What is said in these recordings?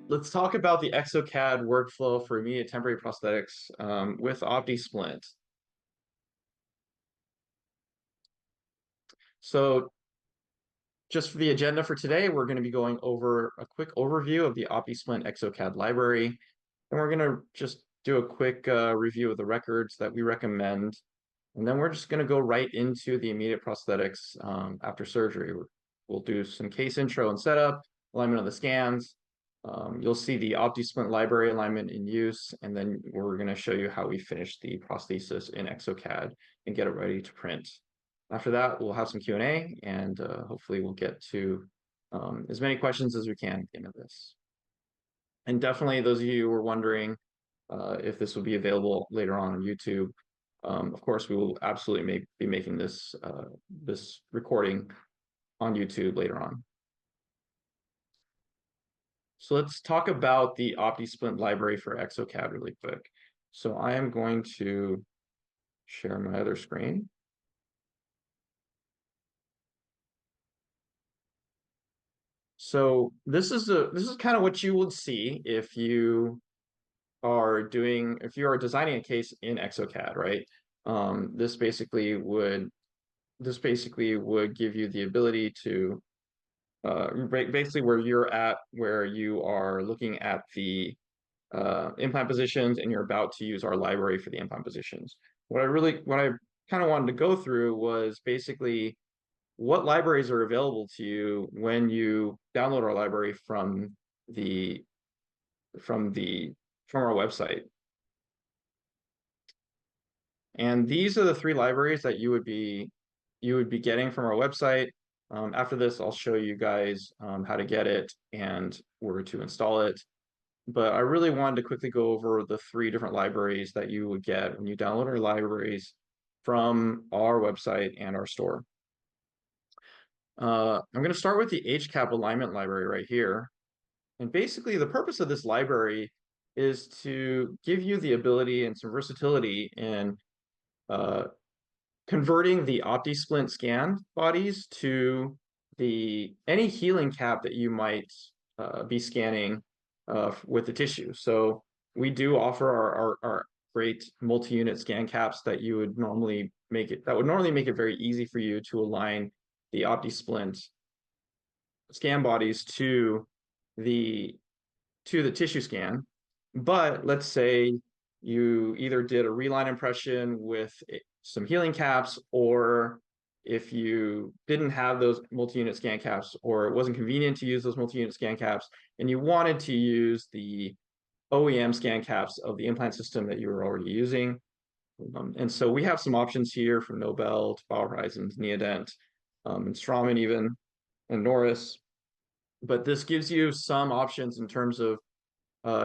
let's talk about the Exocad workflow for immediate temporary prosthetics with OPTISPLINT. So just for the agenda for today, we're going to be going over a quick overview of the OPTISPLINT Exocad library. And we're going to just do a quick review of the records that we recommend. And then we're just going to go right into the immediate prosthetics after surgery. We'll do some case intro and setup, alignment of the scans. You'll see the OptiSplint library alignment in use, and then we're going to show you how we finish the prosthesis in Exocad and get it ready to print. After that, we'll have some Q&A, and hopefully we'll get to as many questions as we can at the end of this. And definitely, those of you who are wondering if this will be available later on YouTube, of course, we will absolutely be making this this recording on YouTube later on. So let's talk about the OptiSplint library for Exocad really quick. So I am going to share my other screen. So this is kind of what you would see if you are designing a case in Exocad, right? This basically would give you the ability to basically where you're at, where you are looking at the implant positions and you're about to use our library for the implant positions. What I kind of wanted to go through was basically what libraries are available to you when you download our library from our website. And these are the three libraries that you would be getting from our website. After this, I'll show you guys how to get it and where to install it. But I really wanted to quickly go over the three different libraries that you would get when you download our libraries from our website and our store. I'm going to start with the HCAP alignment library right here. And basically, the purpose of this library is to give you the ability and some versatility in converting the OptiSplint scan bodies to any healing cap that you might be scanning with the tissue. So we do offer our great multi-unit scan caps that would normally make it very easy for you to align the OptiSplint scan bodies to the tissue scan. But let's say you either did a reline impression with some healing caps, or if you didn't have those multi-unit scan caps, or it wasn't convenient to use those multi-unit scan caps, and you wanted to use the OEM scan caps of the implant system that you were already using. And so we have some options here from Nobel to BioHorizons, Neodent, and Straumann even, and Norris. But this gives you some options in terms of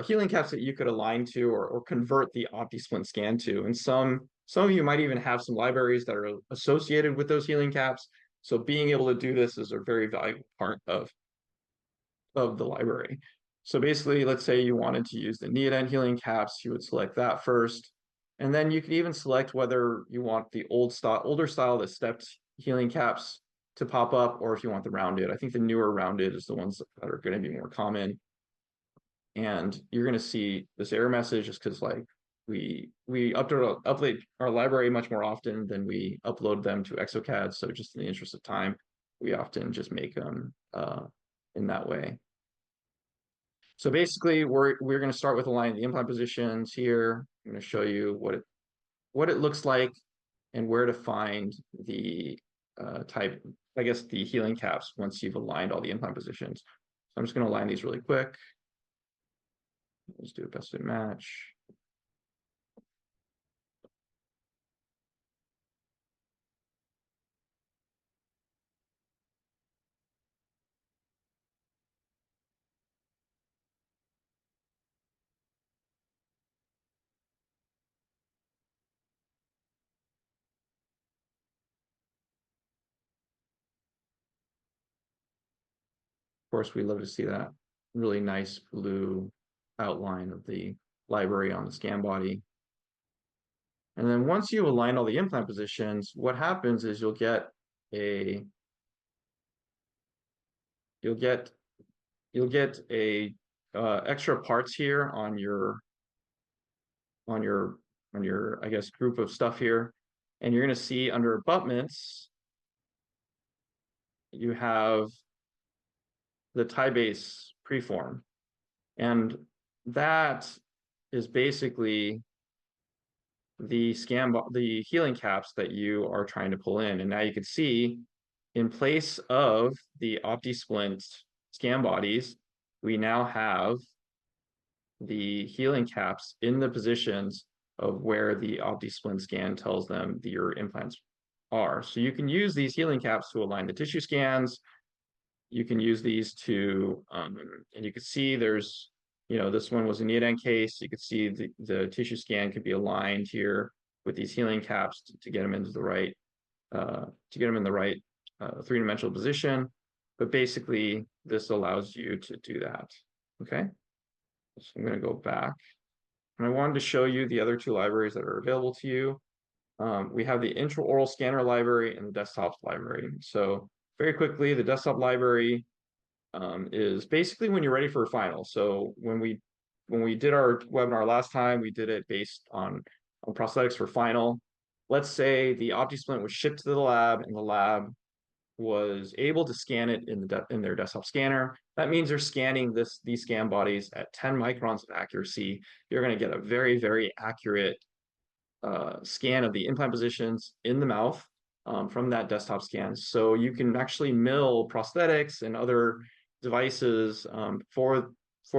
healing caps that you could align to or convert the OptiSplint scan to. And some of you might even have some libraries that are associated with those healing caps. So being able to do this is a very valuable part of the library. So basically, let's say you wanted to use the Neodent healing caps, you would select that first. And then you could even select whether you want the older style, the stepped healing caps to pop up, or if you want the rounded. I think the newer rounded is the ones that are going to be more common. And you're going to see this error message just because like we upload our library much more often than we upload them to Exocad. So just in the interest of time, we often just make them in that way. So basically, we're going to start with aligning the implant positions here. I'm going to show you what it looks like and where to find the the healing caps once you've aligned all the implant positions. So I'm just going to align these really quick. Let's do a best fit match. Of course, we love to see that really nice blue outline of the library on the scan body. And then once you align all the implant positions, what happens is you'll get a extra parts here on your on your I guess group of stuff here, and you're going to see under abutments you have the tie base preform, and that is basically the healing caps that you are trying to pull in. And now you can see in place of the OPTISPLINT scan bodies, we now have the healing caps in the positions of where the OPTISPLINT scan tells them your implants are. So you can use these healing caps to align the tissue scans. You can use these to, and you can see there's, this one was a neodyne case. You could see the tissue scan could be aligned here with these healing caps to get them into the right, three-dimensional position. But basically, this allows you to do that. Okay. So I'm going to go back. And I wanted to show you the other two libraries that are available to you. We have the intraoral scanner library and the desktop library. So very quickly, the desktop library is basically when you're ready for a final. So when we did our webinar last time, we did it based on prosthetics for final. Let's say the OptiSplint was shipped to the lab and the lab was able to scan it in their desktop scanner. That means they're scanning these scan bodies at 10 microns of accuracy. You're going to get a very, very accurate scan of the implant positions in the mouth from that desktop scan. So you can actually mill prosthetics and other devices for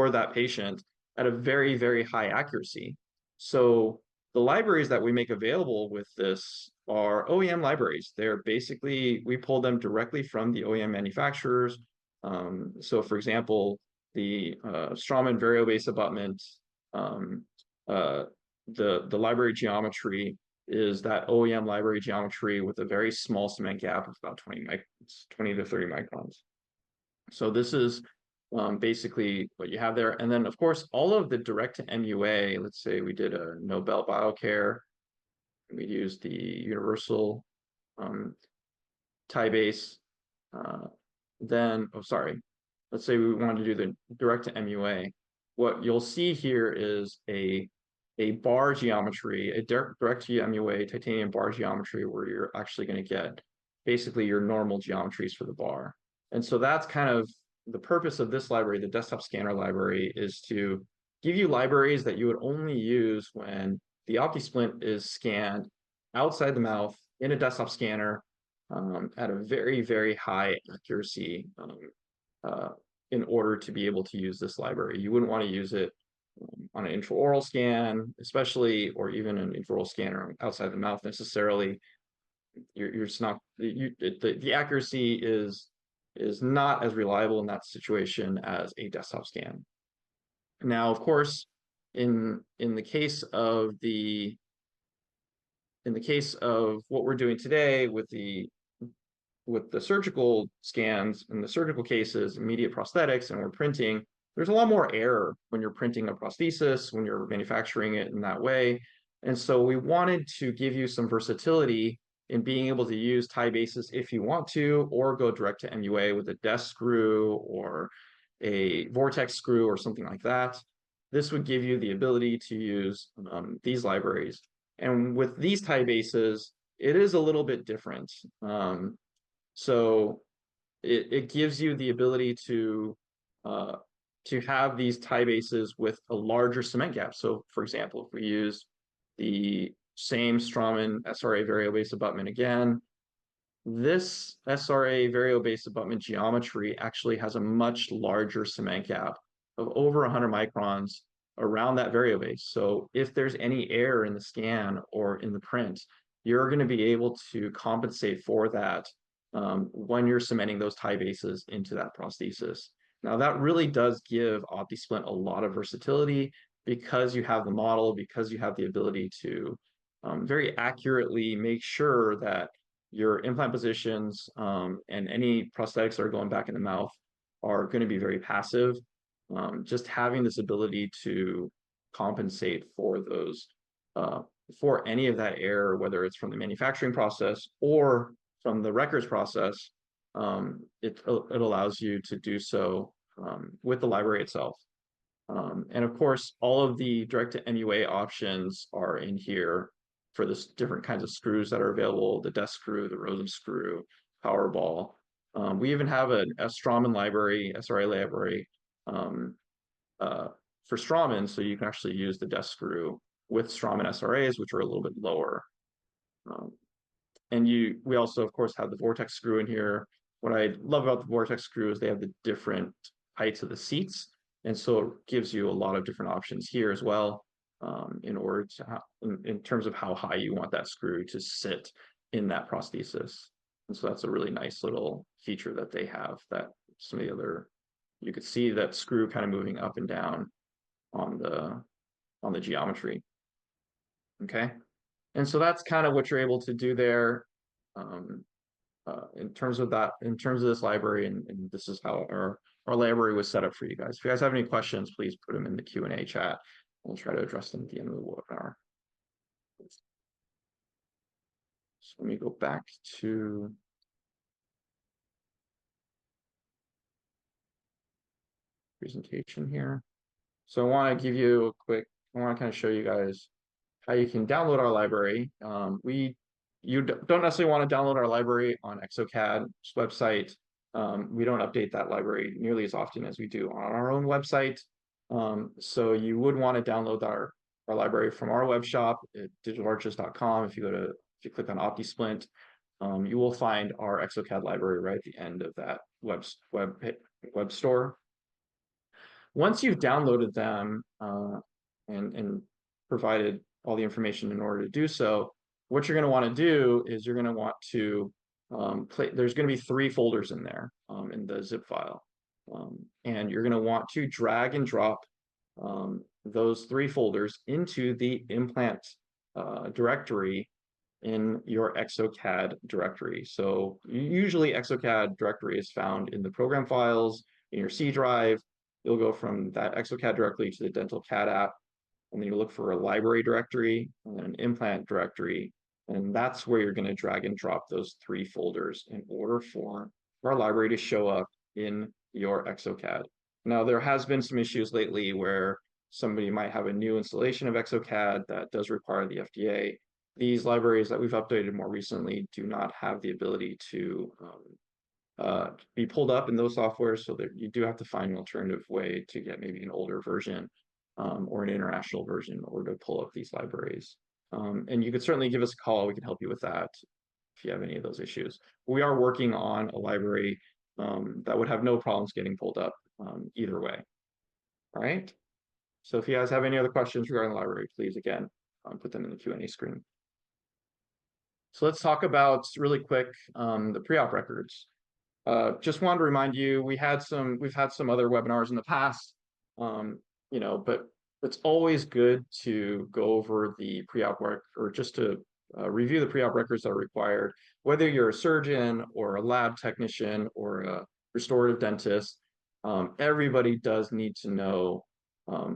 that patient at a very, very high accuracy. So the libraries that we make available with this are OEM libraries. They're basically, we pull them directly from the OEM manufacturers. So for example, the Straumann variobase abutment, the library geometry is that OEM library geometry with a very small cement gap of about 20 to 30 microns. So this is basically what you have there. And then, of course, all of the direct to MUA, let's say we did a Nobel Biocare, we used the universal tie base. Let's say we wanted to do the direct to MUA. What you'll see here is a bar geometry, a direct to MUA titanium bar geometry where you're actually going to get basically your normal geometries for the bar. And so that's kind of the purpose of this library, the desktop scanner library, is to give you libraries that you would only use when the OptiSplint is scanned outside the mouth in a desktop scanner at a very, very high accuracy in order to be able to use this library. You wouldn't want to use it on an intraoral scan, especially, or even an intraoral scanner outside the mouth necessarily. You're just not, the accuracy is not as reliable in that situation as a desktop scan. Now, of course, in the case of what we're doing today with the surgical scans and the surgical cases, immediate prosthetics, and we're printing, there's a lot more error when you're printing a prosthesis, when you're manufacturing it in that way. And so we wanted to give you some versatility in being able to use tie bases if you want to, or go direct to MUA with a desk screw or a vortex screw or something like that. This would give you the ability to use these libraries. And with these tie bases, it is a little bit different. So it gives you the ability to have these tie bases with a larger cement gap. So for example, if we use the same Straumann SRA variobase abutment again, this SRA variobase abutment geometry actually has a much larger cement gap of over 100 microns around that variobase. So if there's any error in the scan or in the print, you're going to be able to compensate for that when you're cementing those tie bases into that prosthesis. Now that really does give OptiSplint a lot of versatility because you have the model, because you have the ability to very accurately make sure that your implant positions and any prosthetics that are going back in the mouth are going to be very passive. Just having this ability to compensate for those, for any of that error, whether it's from the manufacturing process or from the records process, it allows you to do so with the library itself. And of course, all of the direct to MUA options are in here for the different kinds of screws that are available, the desk screw, the Rosen screw, power ball. We even have a Straumann library, SRA library, um, uh, for Straumann, so you can actually use the desk screw with Straumann SRAs, which are a little bit lower. Um, and we also, of course, have the Vortex screw in here. What I love about the Vortex screw is they have the different heights of the seats, and so it gives you a lot of different options here as well, in order to in terms of how high you want that screw to sit in that prosthesis. And so that's a really nice little feature that they have that some of the other, you could see that screw kind of moving up and down on the geometry. Okay. And so that's kind of what you're able to do there, in terms of that, in terms of this library, and this is how our library was set up for you guys. If you guys have any questions, please put them in the Q&A chat. We'll try to address them at the end of the webinar. So let me go back to presentation here. So I want to give you a quick, I want to kind of show you guys how you can download our library. You don't necessarily want to download our library on Exocad's website. We don't update that library nearly as often as we do on our own website. So you would want to download our library from our web shop at digitalarches.com. If you click on OptiSplint, you will find our Exocad library right at the end of that web store. Once you've downloaded them and provided all the information in order to do so, what you're going to want to do is you're going to want to there's going to be 3 folders in there in the zip file. And you're going to want to drag and drop those 3 folders into the implant directory in your Exocad directory. So usually Exocad directory is found in the program files, in your C drive. You'll go from that Exocad directly to the Dental CAD app, and then you look for a library directory and then an implant directory. And that's where you're going to drag and drop those 3 folders in order for our library to show up in your Exocad. Now, there has been some issues lately where somebody might have a new installation of Exocad that does require the FDA. These libraries that we've updated more recently do not have the ability to be pulled up in those softwares, so that you do have to find an alternative way to get maybe an older version or an international version in order to pull up these libraries. And you could certainly give us a call. We can help you with that if you have any of those issues. We are working on a library that would have no problems getting pulled up either way. All right. So if you guys have any other questions regarding the library, please, again, put them in the Q&A screen. So let's talk about really quick the pre-op records. Just wanted to remind you, we've had some other webinars in the past, but it's always good to go over the pre-op work, or just to review the pre-op records that are required, whether you're a surgeon or a lab technician or a restorative dentist. Everybody does need to know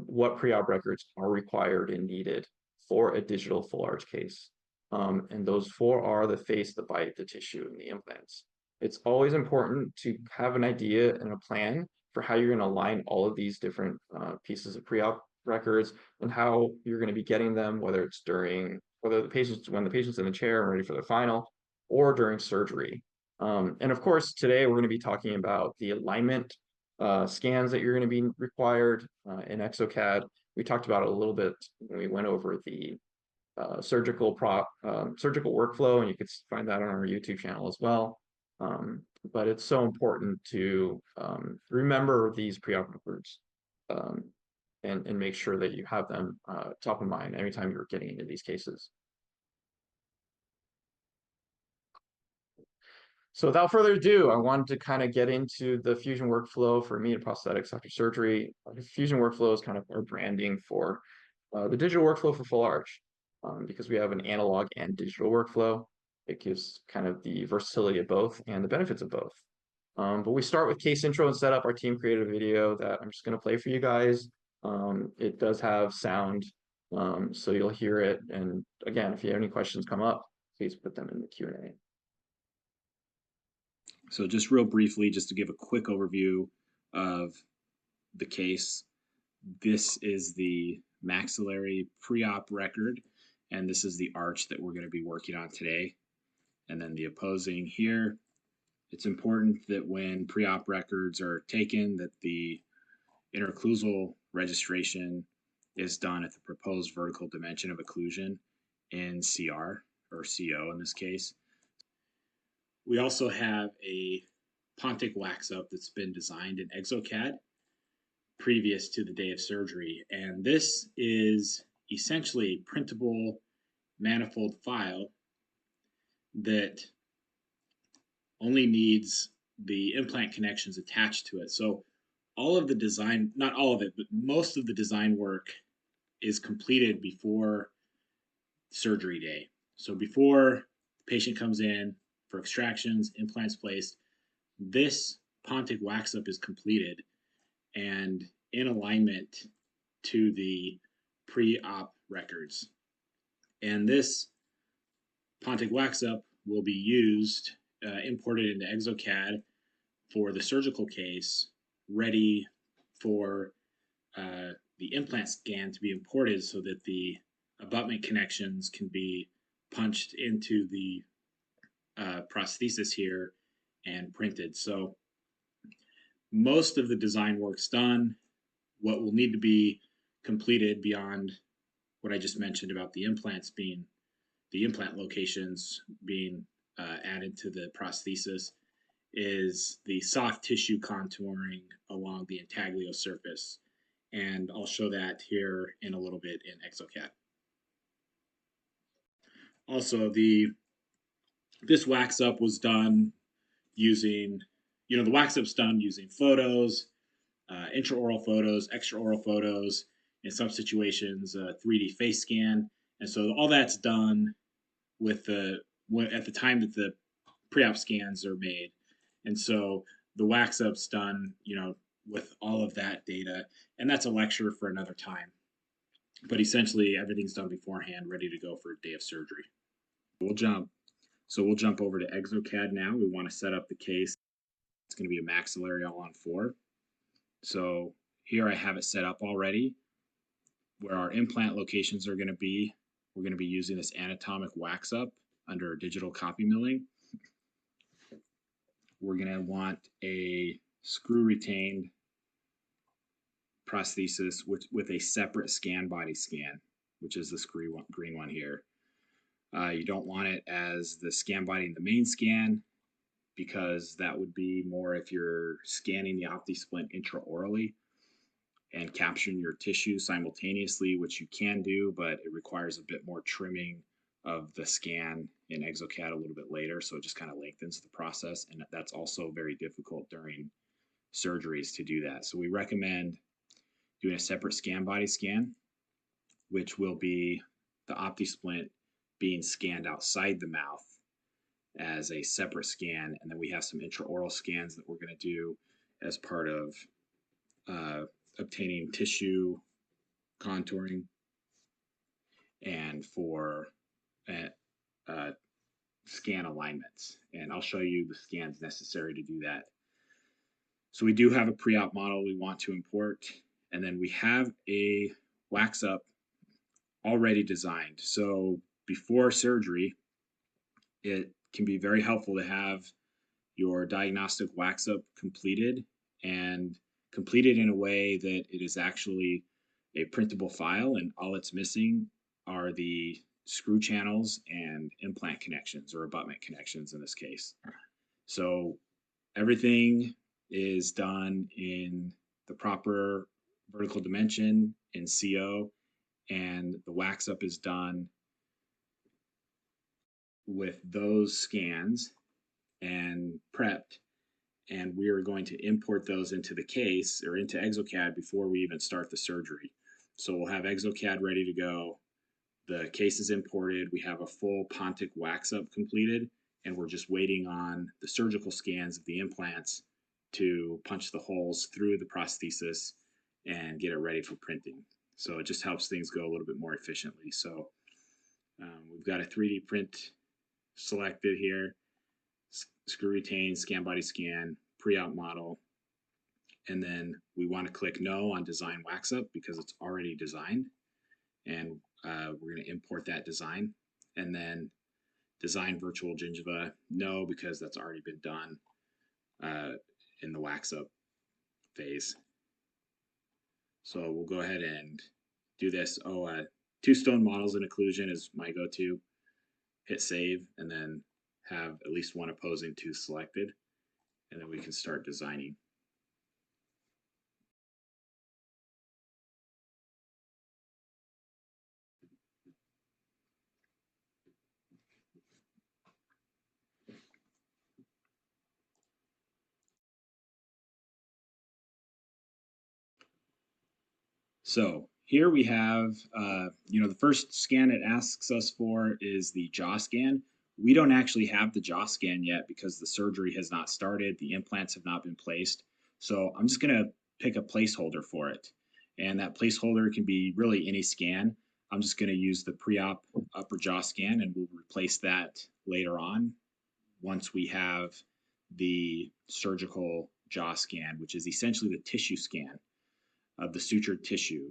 what pre-op records are required and needed for a digital full arch case. And those 4 are the face, the bite, the tissue, and the implants. It's always important to have an idea and a plan for how you're going to align all of these different pieces of pre-op records and how you're going to be getting them, whether it's when the patient's in the chair and ready for the final, or during surgery. And of course, today we're going to be talking about the alignment scans that you're going to be required in Exocad. We talked about it a little bit when we went over the surgical workflow, and you can find that on our YouTube channel as well. But it's so important to remember these pre-op records and make sure that you have them top of mind anytime you're getting into these cases. So without further ado, I wanted to kind of get into the fusion workflow for immediate prosthetics after surgery. Fusion workflow is kind of our branding for the digital workflow for full arch, because we have an analog and digital workflow. It gives kind of the versatility of both and the benefits of both. But we start with case intro and setup. Our team created a video that I'm just going to play for you guys. It does have sound, so you'll hear it. And again, if you have any questions come up, please put them in the Q&A. So just real briefly, just to give a quick overview of the case. This is the maxillary pre-op record, and this is the arch that we're going to be working on today. And then the opposing here. It's important that when pre-op records are taken that the interocclusal registration is done at the proposed vertical dimension of occlusion in CR, or CO in this case. We also have a Pontic wax up that's been designed in Exocad previous to the day of surgery. And this is essentially a printable manifold file that only needs the implant connections attached to it. So all of the design, not all of it, but most of the design work is completed before surgery day. So before the patient comes in for extractions, implants placed, this Pontic wax up is completed and in alignment to the pre-op records. And this Pontic wax up will be used, imported into Exocad for the surgical case, ready for the implant scan to be imported so that the abutment connections can be punched into the prosthesis here and printed. So most of the design work's done. What will need to be completed beyond what I just mentioned about the implants being, the implant locations being added to the prosthesis is the soft tissue contouring along the intaglio surface. And I'll show that here in a little bit in Exocad. Also, this wax up was done using, the wax up's done using photos, intraoral photos, extraoral photos, in some situations, 3D face scan. And so all that's done with at the time that the pre-op scans are made. And so the wax up's done, with all of that data. And that's a lecture for another time. But essentially everything's done beforehand, ready to go for a day of surgery. We'll jump over to Exocad now. We want to set up the case. It's going to be a maxillary all on 4. So here I have it set up already where our implant locations are going to be. We're going to be using this anatomic wax up under digital copy milling. We're going to want a screw retained prosthesis with a separate scan body scan, which is this green one here. You don't want it as the scan body in the main scan because that would be more if you're scanning the OptiSplint intraorally and capturing your tissue simultaneously, which you can do, but it requires a bit more trimming of the scan in Exocad a little bit later, so it just kind of lengthens the process, and that's also very difficult during surgeries to do that. So we recommend doing a separate scan body scan, which will be the OptiSplint being scanned outside the mouth as a separate scan, and then we have some intraoral scans that we're going to do as part of obtaining tissue contouring and for scan alignments. And I'll show you the scans necessary to do that. So we do have a pre-op model we want to import, and then we have a wax up already designed. So before surgery, it can be very helpful to have your diagnostic wax up completed and completed in a way that it is actually a printable file, and all it's missing are the screw channels and implant connections, or abutment connections in this case. So everything is done in the proper vertical dimension in CO, and the wax up is done with those scans and prepped, and we are going to import those into the case or into Exocad before we even start the surgery. So we'll have Exocad ready to go. The case is imported. We have a full Pontic wax up completed, and we're just waiting on the surgical scans of the implants to punch the holes through the prosthesis and get it ready for printing. So it just helps things go a little bit more efficiently. So we've got a 3D print selected here, screw retain, scan body scan, pre-op model, and then we want to click no on design wax up because it's already designed, and we're going to import that design, and then design virtual gingiva, no, because that's already been done in the wax up phase. So we'll go ahead and do this. Two stone models in occlusion is my go-to. Hit save, and then have at least one opposing tooth selected, and then we can start designing. So here we have, the first scan it asks us for is the jaw scan. We don't actually have the jaw scan yet because the surgery has not started. The implants have not been placed. So I'm just going to pick a placeholder for it. And that placeholder can be really any scan. I'm just going to use the pre-op upper jaw scan, and we'll replace that later on once we have the surgical jaw scan, which is essentially the tissue scan of the sutured tissue,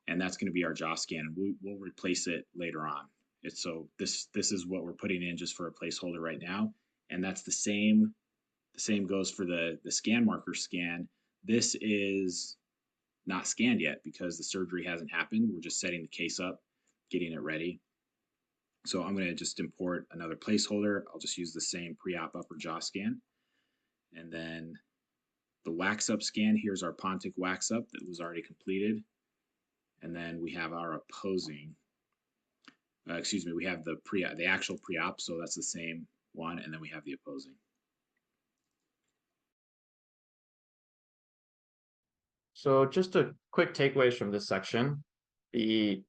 and that's going to be our jaw scan. We'll replace it later on. So this is what we're putting in just for a placeholder right now, and that's the same. The same goes for the scan marker scan. This is not scanned yet because the surgery hasn't happened. We're just setting the case up, getting it ready. So I'm going to just import another placeholder. I'll just use the same pre-op upper jaw scan, and then the wax up scan. Here's our Pontic wax up that was already completed. And then we have our opposing, we have the actual pre-op, so that's the same one, and then we have the opposing. So just a quick takeaways from this section. The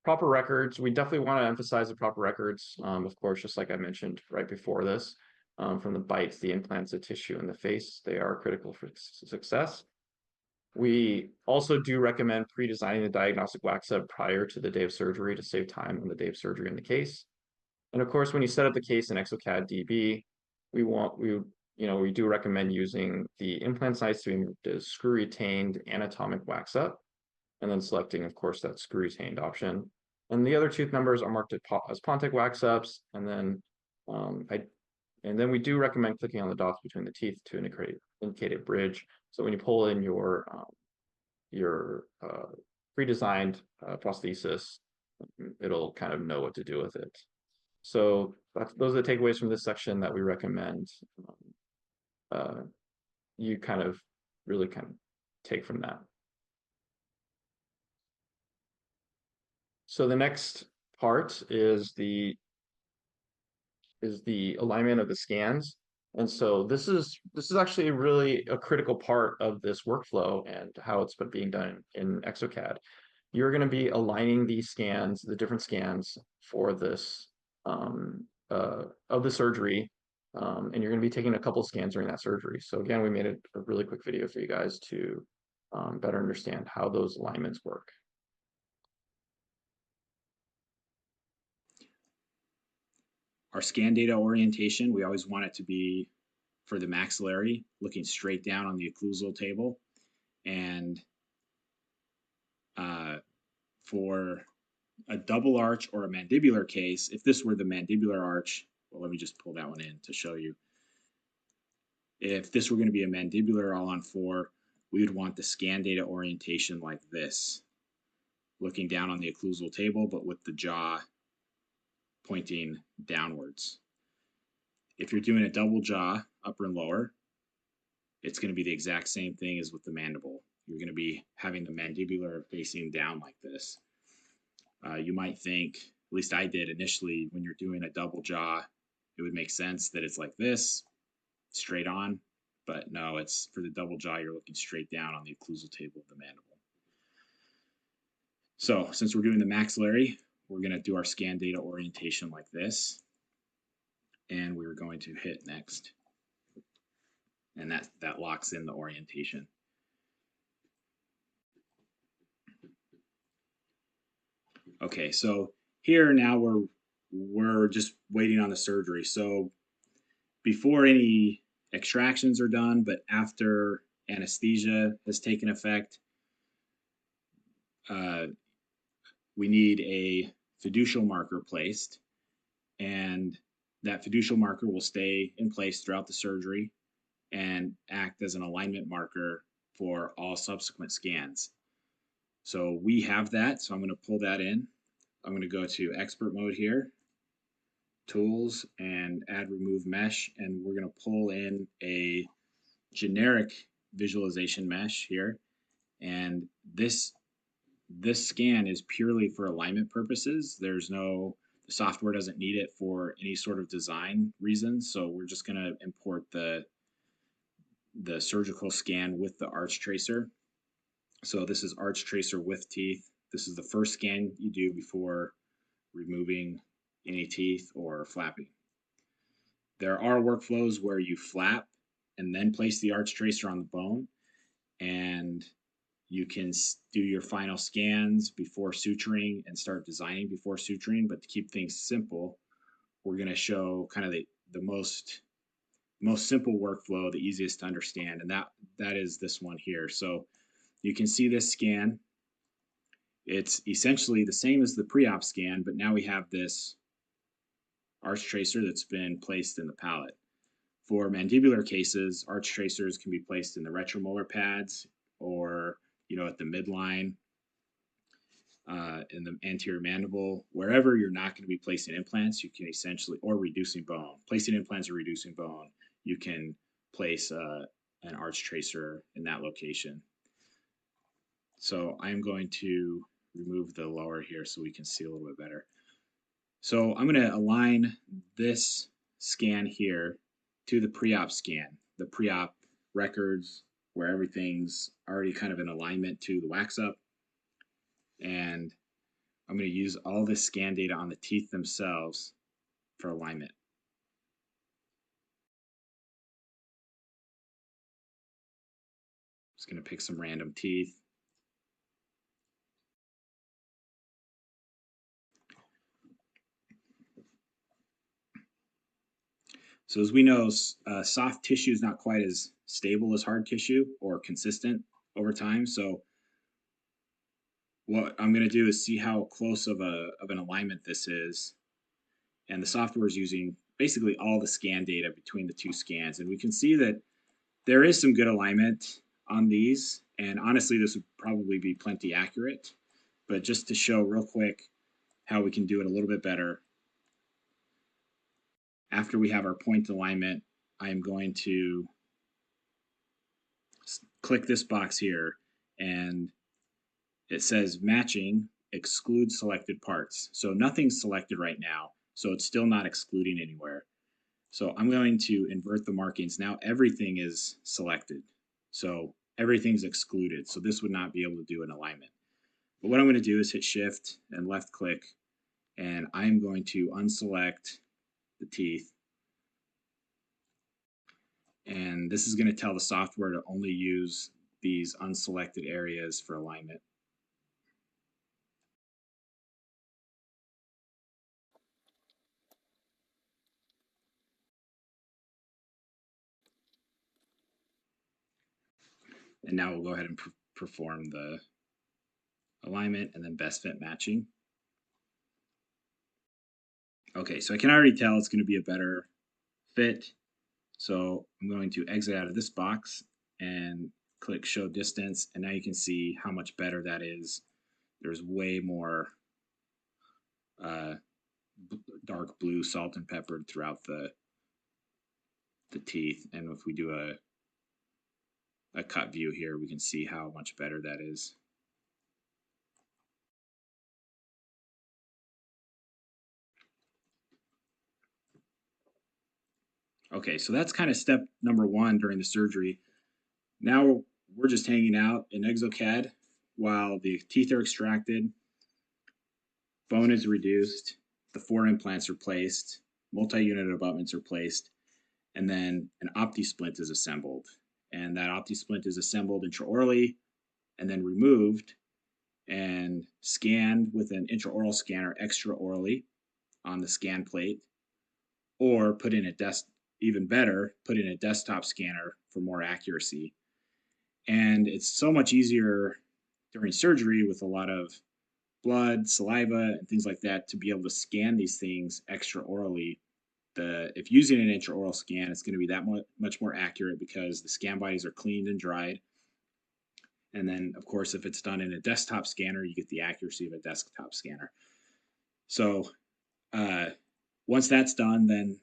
proper records, we definitely want to emphasize the proper records, of course, just like I mentioned right before this, from the bites, the implants, the tissue, and the face. They are critical for success. We also do recommend pre-designing the diagnostic wax up prior to the day of surgery to save time on the day of surgery in the case. And of course, when you set up the case in Exocad DB, we do recommend using the implant sites to be the screw-retained anatomic wax up, and then selecting, of course, that screw-retained option. And the other tooth numbers are marked as Pontic wax ups, and then we do recommend clicking on the dots between the teeth to indicate a bridge. So when you pull in your pre-designed prosthesis, it'll kind of know what to do with it. So those are the takeaways from this section that we recommend you kind of take from that. So the next part is the alignment of the scans. And so this is actually really a critical part of this workflow and how it's been being done in Exocad. You're going to be aligning these scans, the different scans for this of the surgery, and you're going to be taking a couple of scans during that surgery. So again, we made a really quick video for you guys to better understand how those alignments work. Our scan data orientation, we always want it to be for the maxillary, looking straight down on the occlusal table. And for a double arch or a mandibular case, if this were the mandibular arch, well, let me just pull that one in to show you. If this were going to be a mandibular all on four, we would want the scan data orientation like this, looking down on the occlusal table, but with the jaw pointing downwards. If you're doing a double jaw, upper and lower, it's going to be the exact same thing as with the mandible. You're going to be having the mandibular facing down like this. You might think, at least I did initially, when you're doing a double jaw, it would make sense that it's like this, straight on, but no, it's for the double jaw, you're looking straight down on the occlusal table of the mandible. So since we're doing the maxillary, we're going to do our scan data orientation like this, and we're going to hit next, and that locks in the orientation. Okay, so here now we're just waiting on the surgery. So before any extractions are done, but after anesthesia has taken effect. We need a fiducial marker placed, and that fiducial marker will stay in place throughout the surgery and act as an alignment marker for all subsequent scans. So we have that, so I'm going to pull that in. I'm going to go to expert mode here, tools, and add remove mesh, and we're going to pull in a generic visualization mesh here. And this scan is purely for alignment purposes. The software doesn't need it for any sort of design reasons, so we're just going to import the surgical scan with the arch tracer. So this is arch tracer with teeth. This is the first scan you do before removing any teeth or flapping. There are workflows where you flap and then place the arch tracer on the bone, and you can do your final scans before suturing and start designing before suturing. But to keep things simple, we're going to show kind of the most simple workflow, the easiest to understand, and that is this one here. So you can see this scan. It's essentially the same as the pre-op scan, but now we have this arch tracer that's been placed in the palate. For mandibular cases, arch tracers can be placed in the retromolar pads or at the midline, in the anterior mandible. Wherever you're not going to be placing implants, you can essentially, or reducing bone. Placing implants or reducing bone, you can place an arch tracer in that location. So I'm going to remove the lower here so we can see a little bit better. So I'm going to align this scan here to the pre-op scan, the pre-op records where everything's already kind of in alignment to the wax up. And I'm going to use all this scan data on the teeth themselves for alignment. Just going to pick some random teeth. So as we know, soft tissue is not quite as stable as hard tissue or consistent over time. So what I'm going to do is see how close of an alignment this is. And the software is using basically all the scan data between the two scans. And we can see that there is some good alignment on these. And honestly, this would probably be plenty accurate. But just to show real quick how we can do it a little bit better, after we have our point alignment, I am going to click this box here, and it says matching exclude selected parts. So nothing's selected right now, so it's still not excluding anywhere. So I'm going to invert the markings. Now everything is selected, so everything's excluded. So this would not be able to do an alignment. But what I'm going to do is hit shift and left click, and I'm going to unselect the teeth. And this is going to tell the software to only use these unselected areas for alignment. And now we'll go ahead and perform the alignment and then best fit matching. Okay, so I can already tell it's going to be a better fit. So I'm going to exit out of this box and click show distance, and now you can see how much better that is. There's way more dark blue salt and peppered throughout the teeth. And if we do a cut view here, we can see how much better that is. Okay, so that's kind of step number one during the surgery. Now we're just hanging out in Exocad while the teeth are extracted, bone is reduced, the 4 implants are placed, multi-unit abutments are placed, and then an OPTISPLINT is assembled. And that OPTISPLINT is assembled intraorally and then removed and scanned with an intraoral scanner extraorally on the scan plate, or even better, put in a desktop scanner for more accuracy. And it's so much easier during surgery with a lot of blood, saliva, and things like that to be able to scan these things extraorally. If using an intraoral scan, it's going to be that much more accurate because the scan bodies are cleaned and dried. And then, of course, if it's done in a desktop scanner, you get the accuracy of a desktop scanner. So once that's done, then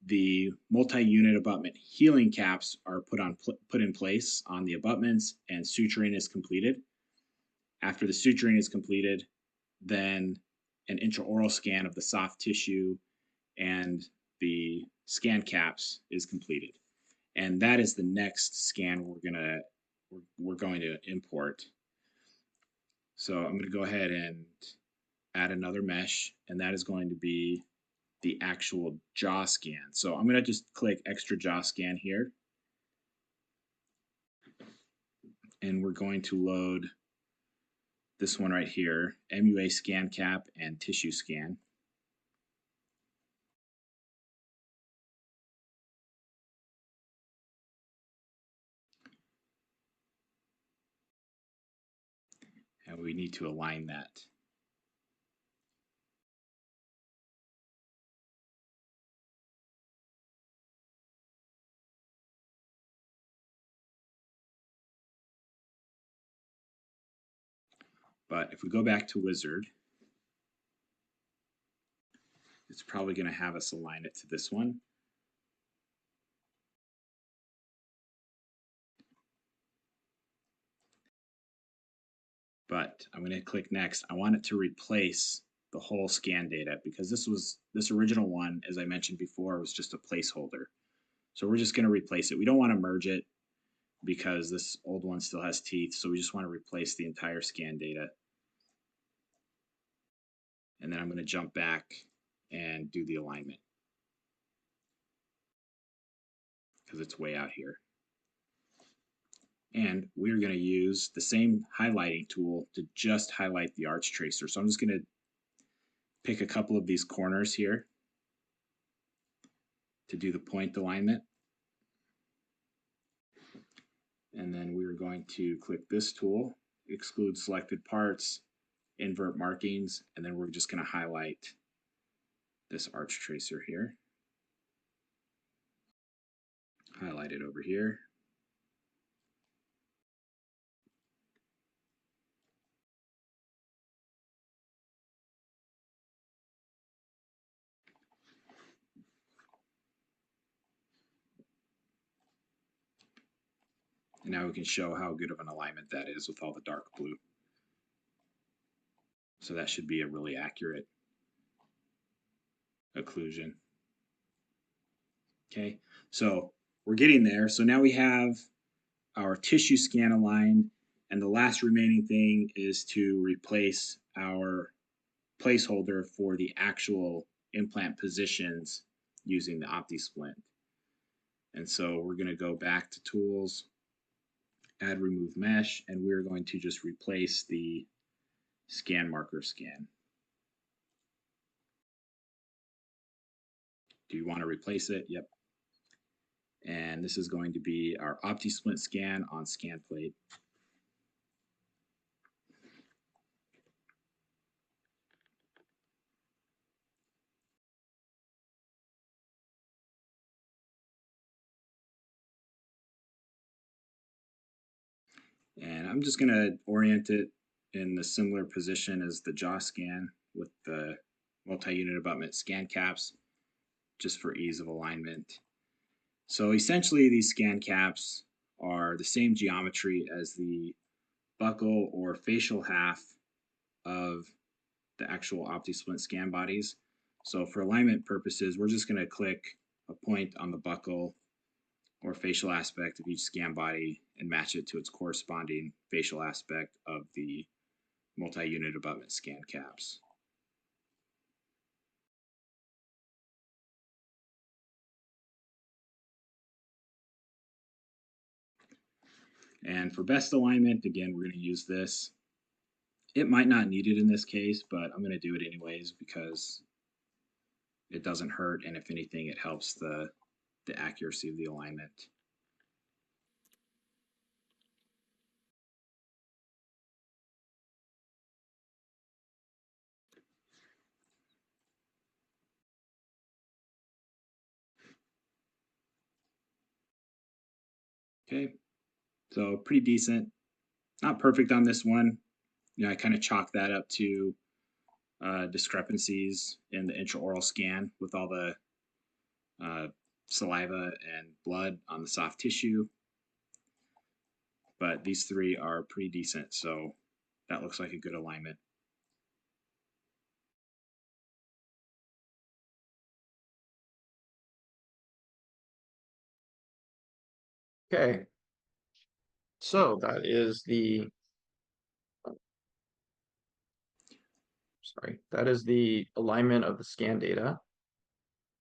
the multi-unit abutment healing caps are put in place on the abutments, and suturing is completed. After the suturing is completed, then an intraoral scan of the soft tissue and the scan caps is completed. And that is the next scan we're going to import. So I'm going to go ahead and add another mesh, and that is going to be the actual jaw scan. So I'm going to just click extra jaw scan here, and we're going to load this one right here, MUA scan cap and tissue scan. And we need to align that. But if we go back to Wizard, it's probably going to have us align it to this one. But I'm going to click next. I want it to replace the whole scan data because this original one, as I mentioned before, was just a placeholder. So we're just going to replace it. We don't want to merge it because this old one still has teeth. So we just want to replace the entire scan data. And then I'm going to jump back and do the alignment because it's way out here. And we're going to use the same highlighting tool to just highlight the arch tracer. So I'm just going to pick a couple of these corners here to do the point alignment. And then we're going to click this tool, exclude selected parts, invert markings, and then we're just going to highlight this arch tracer here. Highlight it over here. And now we can show how good of an alignment that is with all the dark blue. So that should be a really accurate occlusion. Okay, so we're getting there. So now we have our tissue scan aligned, and the last remaining thing is to replace our placeholder for the actual implant positions using the OPTISPLINT. And so we're going to go back to Tools, Add Remove Mesh, and we're going to just replace the scan marker scan. Do you want to replace it? Yep. And this is going to be our OPTISPLINT scan on scan plate. And I'm just going to orient it in the similar position as the jaw scan with the multi-unit abutment scan caps, just for ease of alignment. So essentially these scan caps are the same geometry as the buccal or facial half of the actual OptiSplint scan bodies. So for alignment purposes, we're just going to click a point on the buccal or facial aspect of each scan body and match it to its corresponding facial aspect of the multi-unit abutment scan caps. And for best alignment, again, we're going to use this. It might not need it in this case, but I'm going to do it anyways because it doesn't hurt, and if anything, it helps the accuracy of the alignment. Okay, so pretty decent. Not perfect on this one. I kind of chalk that up to discrepancies in the intraoral scan with all the uh, saliva and blood on the soft tissue. But these three are pretty decent, so that looks like a good alignment. Okay, so that is that is the alignment of the scan data.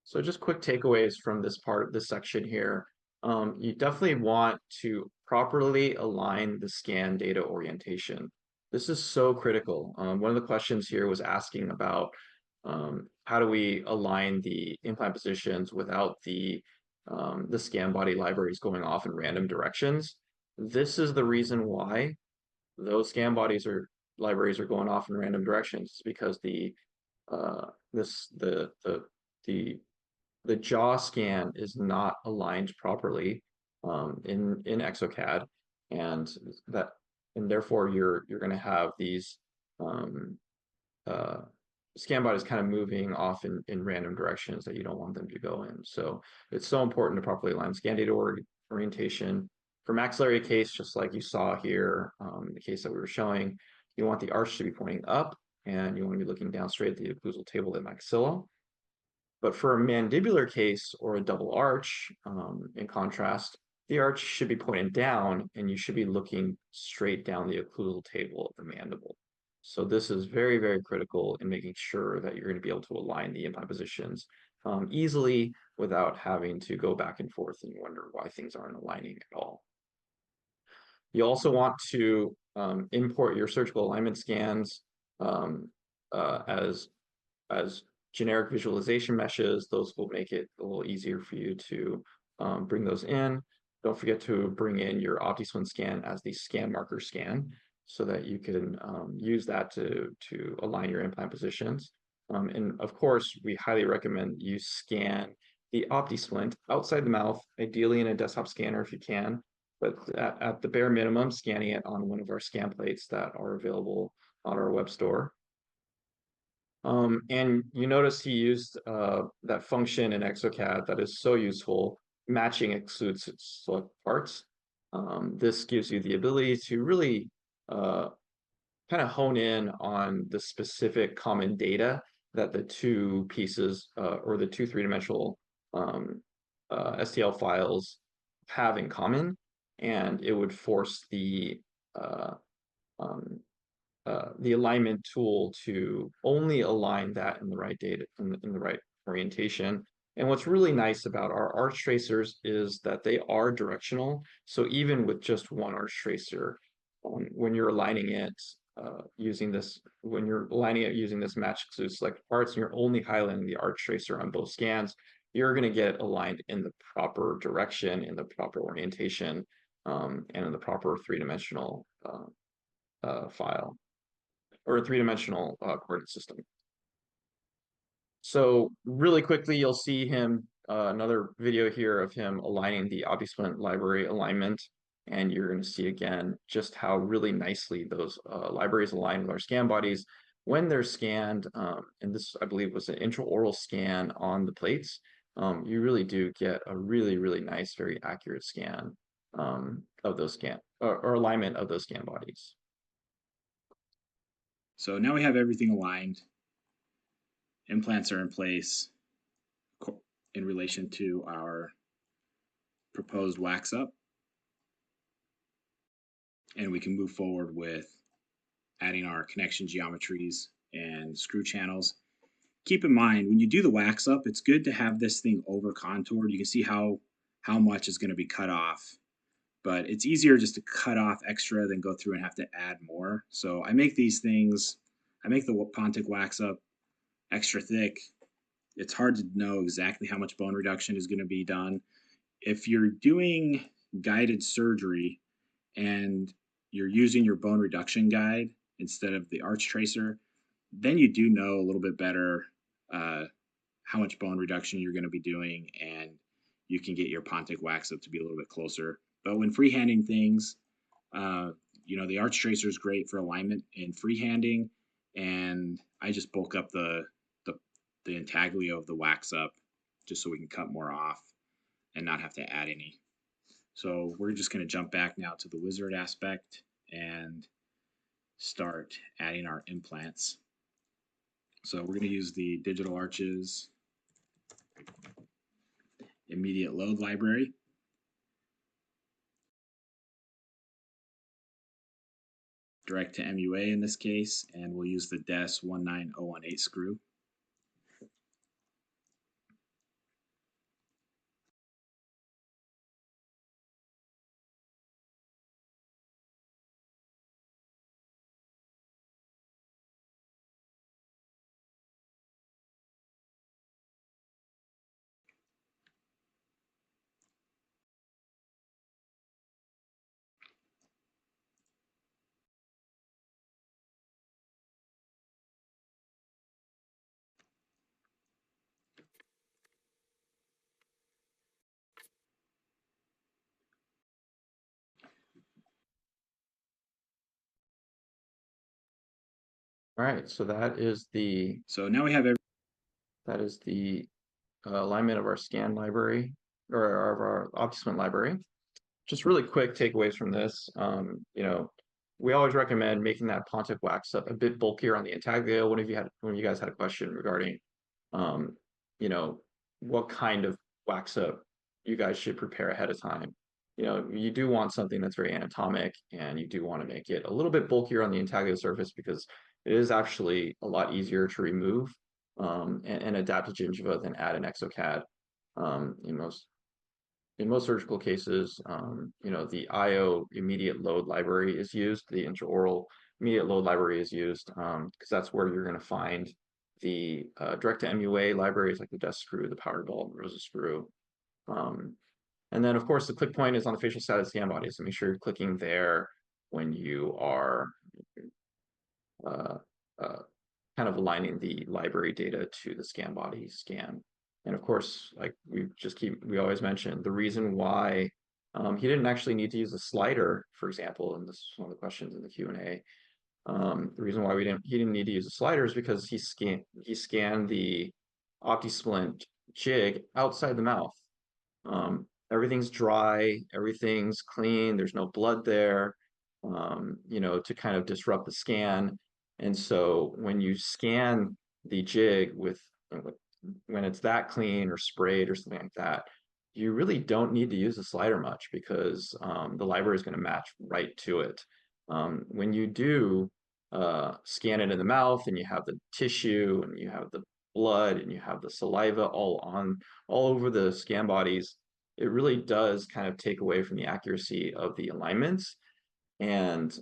So just quick takeaways from this part of this section here. You definitely want to properly align the scan data orientation. This is so critical. One of the questions here was asking about how do we align the implant positions without the scan body libraries going off in random directions. This is the reason why those scan bodies or libraries are going off in random directions. It's because uh, the the jaw scan is not aligned properly in Exocad, and that and therefore you're going to have these um, uh, scan bodies kind of moving off in random directions that you don't want them to go in. So it's so important to properly align scan data orientation. For maxillary case, just like you saw here, the case that we were showing, you want the arch to be pointing up, and you want to be looking down straight at the occlusal table at maxilla. But for a mandibular case or a double arch, in contrast, the arch should be pointed down and you should be looking straight down the occlusal table of the mandible. So this is very, very critical in making sure that you're going to be able to align the implant positions easily without having to go back and forth and wonder why things aren't aligning at all. You also want to import your surgical alignment scans um, as generic visualization meshes. Those will make it a little easier for you to bring those in. Don't forget to bring in your OPTISPLINT scan as the scan marker scan so that you can use that to align your implant positions. And of course, we highly recommend you scan the OptiSplint outside the mouth, ideally in a desktop scanner if you can, but at the bare minimum, scanning it on one of our scan plates that are available on our web store. And you notice he used that function in Exocad that is so useful, matching extrude select parts. This gives you the ability to really kind of hone in on the specific common data that the two pieces or the two three-dimensional STL files have in common, and it would force uh, um, the alignment tool to only align that in the right data, in the right orientation. And what's really nice about our arch tracers is that they are directional. So even with just one arch tracer, when you're aligning it when you're aligning it using this match extrude select parts, and you're only highlighting the arch tracer on both scans, you're going to get aligned in the proper direction, in the proper orientation, and in the proper three-dimensional file or a three-dimensional coordinate system. So really quickly, you'll see him, another video here of him aligning the OPTISPLINT library alignment. And you're going to see again just how really nicely those libraries align with our scan bodies when they're scanned. And this, I believe, was an intraoral scan on the plates. You really do get a really, really nice, very accurate scan of those or alignment of those scan bodies. So now we have everything aligned. Implants are in place in relation to our proposed wax up. And we can move forward with adding our connection geometries and screw channels. Keep in mind, when you do the wax up, it's good to have this thing over contoured. You can see how much is going to be cut off, but it's easier just to cut off extra than go through and have to add more. So I make these things, I make the Pontic wax up extra thick. It's hard to know exactly how much bone reduction is going to be done. If you're doing guided surgery and you're using your bone reduction guide instead of the arch tracer, then you do know a little bit better how much bone reduction you're going to be doing, and you can get your Pontic wax up to be a little bit closer. But when freehanding things, the arch tracer is great for alignment in freehanding, and I just bulk up the intaglio of the wax up just so we can cut more off and not have to add any. So we're just going to jump back now to the wizard aspect and start adding our implants. So we're going to use the digital arches immediate load library. Direct to MUA in this case, and we'll use the DES 19018 screw. All right, so that is the So now we have alignment of our scan library or of our OptiSplint library. Just really quick takeaways from this. We always recommend making that Pontic wax up a bit bulkier on the intaglio. One of you guys had a question regarding, um, you know, what kind of wax up you guys should prepare ahead of time. You do want something that's very anatomic, and you do want to make it a little bit bulkier on the intaglio surface because it is actually a lot easier to remove and adapt to gingiva than add an exocad. In most surgical cases, the IO immediate load library is used, the intraoral immediate load library is used because that's where you're going to find the direct to MUA libraries like the desk screw, the power ball, the ROSA screw. And then, of course, the click point is on the facial side of the scan body, so make sure you're clicking there when you are uh, uh, kind of aligning the library data to the scan body scan. And of course, like we always mention the reason why he didn't actually need to use a slider, for example, and this is one of the questions in the Q&A. The reason why he didn't need to use a slider is because he scanned the OptiSplint jig outside the mouth. Everything's dry, everything's clean, there's no blood there, to kind of disrupt the scan. And so when you scan the jig when it's that clean or sprayed or something like that, you really don't need to use the slider much because the library is going to match right to it. When you do scan it in the mouth and you have the tissue and you have the blood and you have the saliva all over the scan bodies, it really does kind of take away from the accuracy of the alignments, and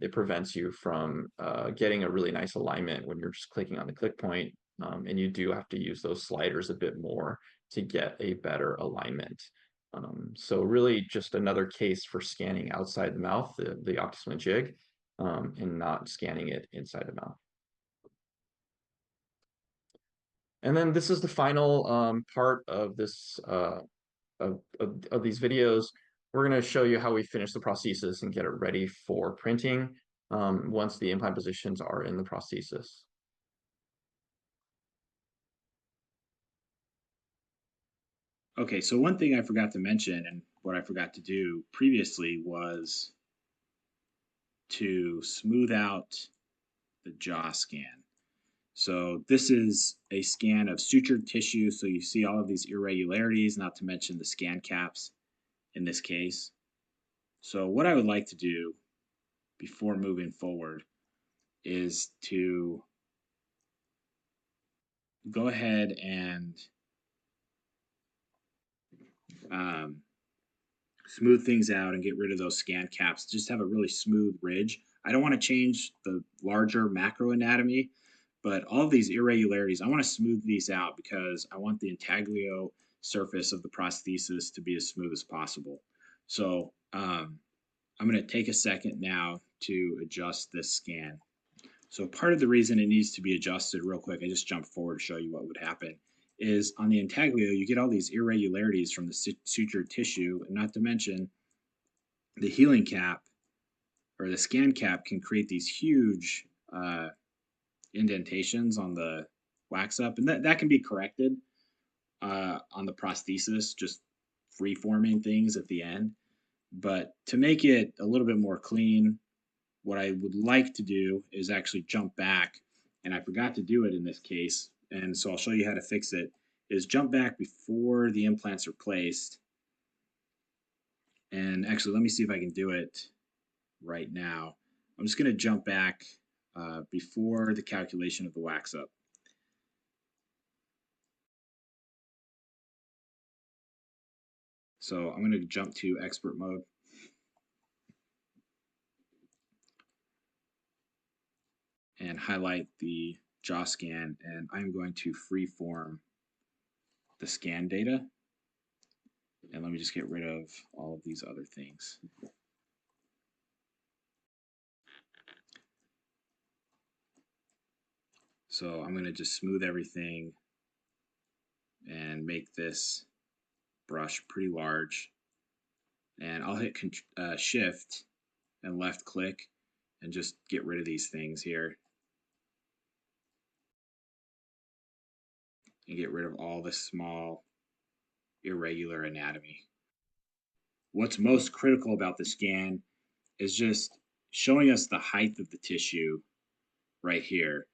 it prevents you from getting a really nice alignment when you're just clicking on the click point, and you do have to use those sliders a bit more to get a better alignment. So really just another case for scanning outside the mouth, the OptiSplint jig, and not scanning it inside the mouth. And then this is the final part of this of these videos. We're going to show you how we finish the prosthesis and get it ready for printing once the implant positions are in the prosthesis. Okay, so one thing I forgot to mention and what I forgot to do previously was to smooth out the jaw scan. So this is a scan of sutured tissue, so you see all of these irregularities, not to mention the scan caps in this case. So what I would like to do before moving forward is to go ahead and smooth things out and get rid of those scan caps. Just have a really smooth ridge. I don't want to change the larger macro anatomy, but all of these irregularities, I want to smooth these out because I want the intaglio surface of the prosthesis to be as smooth as possible. So I'm going to take a second now to adjust this scan. So part of the reason it needs to be adjusted real quick, I just jumped forward to show you what would happen, is on the intaglio, you get all these irregularities from the sutured tissue, and not to mention the healing cap or the scan cap can create these huge indentations on the wax up, and that can be corrected on the prosthesis, just free-forming things at the end. But to make it a little bit more clean, what I would like to do is actually jump back, and I forgot to do it in this case, and so I'll show you how to fix it, is jump back before the implants are placed. And actually, let me see if I can do it right now. I'm just going to jump back before the calculation of the wax up. So I'm going to jump to expert mode. And highlight the jaw scan, and I'm going to freeform the scan data. And let me just get rid of all of these other things. So I'm going to just smooth everything and make this brush pretty large. And I'll hit Shift and left click and just get rid of these things here. And get rid of all the small irregular anatomy. What's most critical about the scan is just showing us the height of the tissue right here.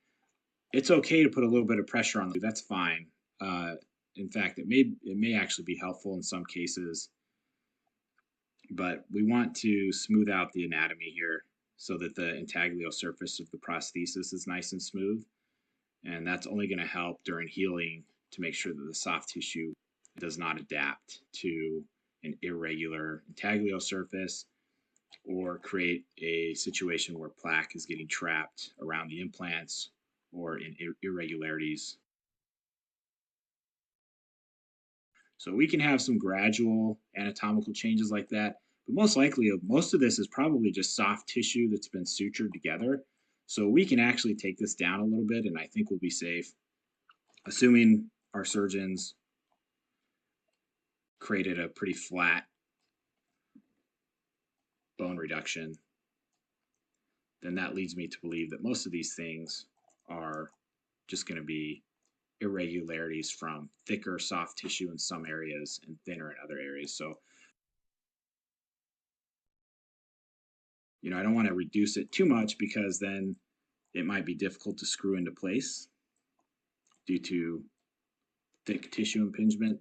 It's okay to put a little bit of pressure on, that's fine. In fact, it may actually be helpful in some cases, but we want to smooth out the anatomy here so that the intaglio surface of the prosthesis is nice and smooth. And that's only going to help during healing to make sure that the soft tissue does not adapt to an irregular intaglio surface or create a situation where plaque is getting trapped around the implants or in irregularities. So we can have some gradual anatomical changes like that, but most likely most of this is probably just soft tissue that's been sutured together. So we can actually take this down a little bit, and I think we'll be safe, assuming our surgeons created a pretty flat bone reduction. Then that leads me to believe that most of these things are just going to be irregularities from thicker soft tissue in some areas and thinner in other areas. So, I don't want to reduce it too much because then it might be difficult to screw into place due to thick tissue impingement,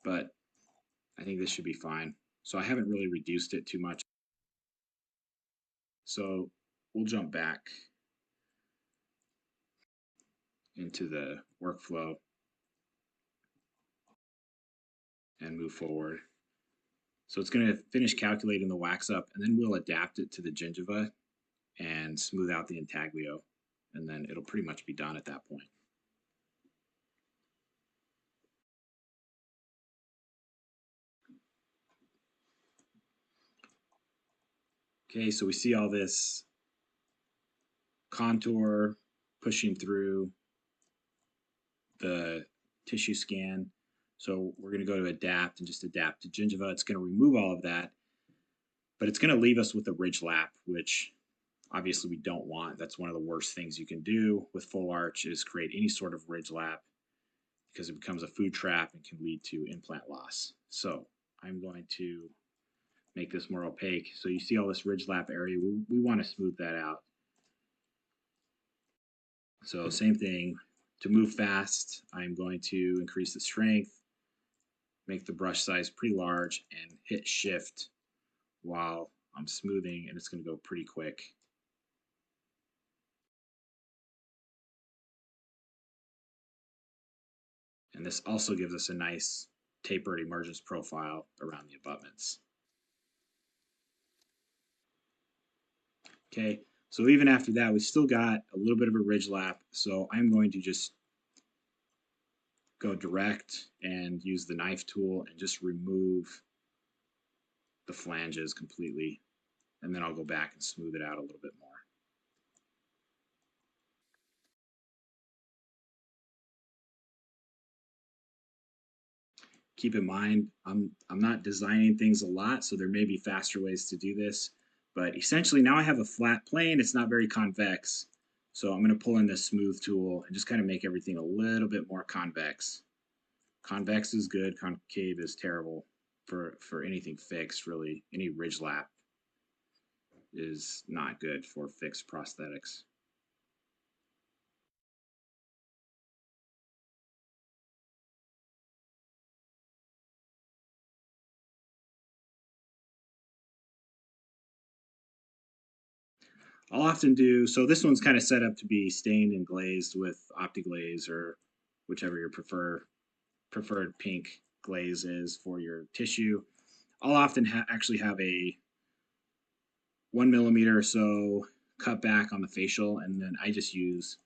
but I think this should be fine. So I haven't really reduced it too much. So we'll jump back into the workflow and move forward. So it's going to finish calculating the wax up, and then we'll adapt it to the gingiva and smooth out the intaglio, and then it'll pretty much be done at that point. Okay, so we see all this contour pushing through the tissue scan. So we're going to go to adapt and just adapt to gingiva. It's going to remove all of that, but it's going to leave us with a ridge lap, which obviously we don't want. That's one of the worst things you can do with full arch is create any sort of ridge lap because it becomes a food trap and can lead to implant loss. So I'm going to make this more opaque. So you see all this ridge lap area, we want to smooth that out. So same thing, to move fast, I'm going to increase the strength, make the brush size pretty large, and hit shift while I'm smoothing, and it's going to go pretty quick. And this also gives us a nice tapered emergence profile around the abutments. Okay, so even after that, we still got a little bit of a ridge lap, so I'm going to just go direct and use the knife tool and just remove the flanges completely, and then I'll go back and smooth it out a little bit more. keep in mind, I'm not designing things a lot, so there may be faster ways to do this. But essentially, now I have a flat plane. It's not very convex, so I'm going to pull in this smooth tool and just kind of make everything a little bit more convex. Convex is good. Concave is terrible for anything fixed. Really, any ridge lap is not good for fixed prosthetics. I'll often do so. This one's kind of set up to be stained and glazed with Opti glaze or whichever your preferred pink glaze is for your tissue. I'll often actually have a 1 millimeter or so cut back on the facial, and then I just use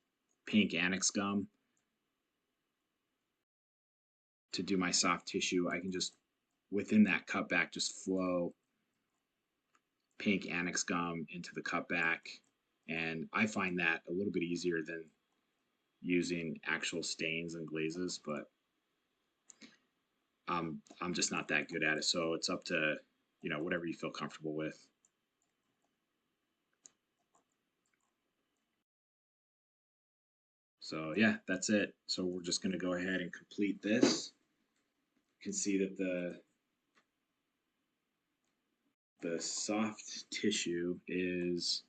pink annex gum to do my soft tissue. I can just within that cutback just flow pink annex gum into the cutback, and I find that a little bit easier than using actual stains and glazes, but I'm just not that good at it. So it's up to whatever you feel comfortable with. So yeah, that's it. So we're just gonna go ahead and complete this. You can see that the soft tissue is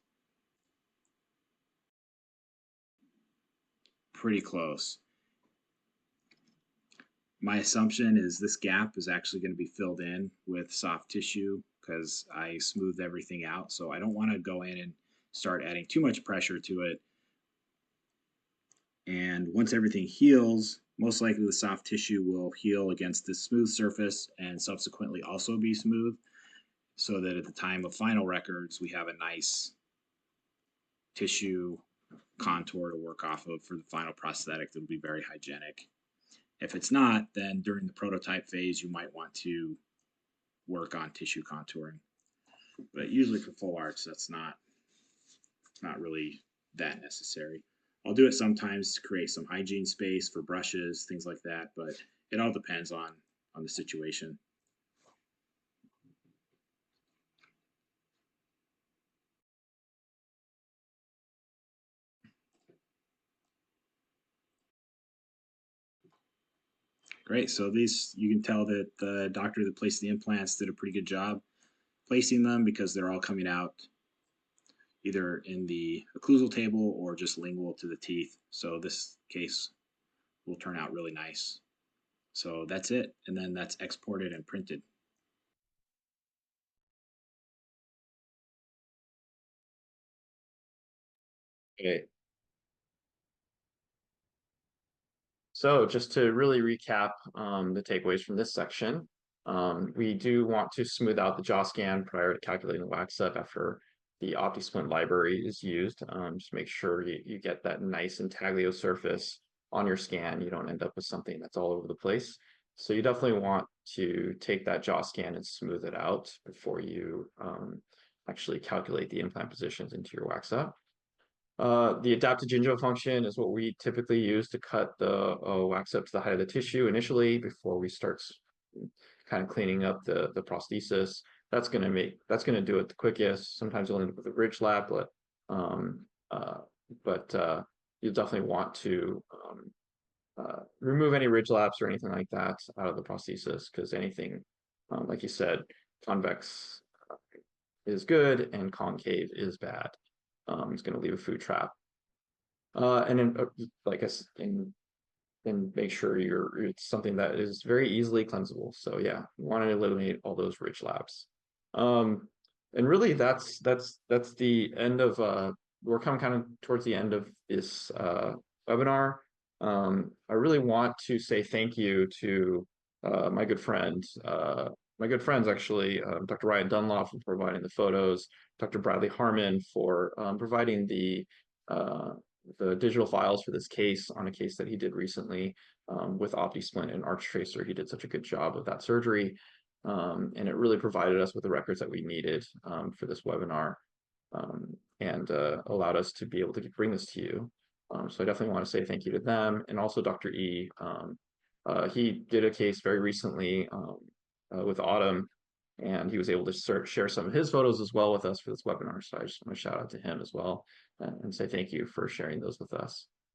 pretty close. My assumption is this gap is actually going to be filled in with soft tissue because I smoothed everything out. So I don't want to go in and start adding too much pressure to it. And once everything heals, most likely the soft tissue will heal against this smooth surface and subsequently also be smooth, so that at the time of final records, we have a nice tissue contour to work off of for the final prosthetic that will be very hygienic. If it's not, then during the prototype phase, you might want to work on tissue contouring. But usually for full arch, that's not really that necessary. I'll do it sometimes to create some hygiene space for brushes, things like that, but it all depends on the situation. Great. So these, you can tell that the doctor that placed the implants did a pretty good job placing them because they're all coming out either in the occlusal table or just lingual to the teeth. So this case will turn out really nice. So that's it. And then that's exported and printed. Okay. So just to really recap the takeaways from this section, we do want to smooth out the jaw scan prior to calculating the wax up after the OptiSplint library is used. Just make sure you get that nice intaglio surface on your scan. You don't end up with something that's all over the place. So you definitely want to take that jaw scan and smooth it out before you actually calculate the implant positions into your wax up. The adapted gingival function is what we typically use to cut the wax up to the height of the tissue initially before we start kind of cleaning up the prosthesis. That's gonna do it the quickest. Sometimes you'll end up with a ridge lap, um, uh, but you definitely want to remove any ridge laps or anything like that out of the prosthesis, because anything, like you said, convex is good and concave is bad. It's going to leave a food trap. And then, like I said, and make sure it's something that is very easily cleansable. So yeah, you want to eliminate all those ridge laps. And really, that's the end of we're coming kind of towards the end of this webinar. I really want to say thank you to my good friends. My good friends, actually, Dr. Ryan Dunlop for providing the photos, Dr. Bradley Harmon for providing the digital files for this case on a case that he did recently with OptiSplint and Arch Tracer. He did such a good job of that surgery, and it really provided us with the records that we needed for this webinar, and allowed us to be able to bring this to you. So I definitely want to say thank you to them, and also Dr. E He did a case very recently with Autumn, and he was able to share some of his photos as well with us for this webinar. So I just want to shout out to him as well and say thank you for sharing those with us.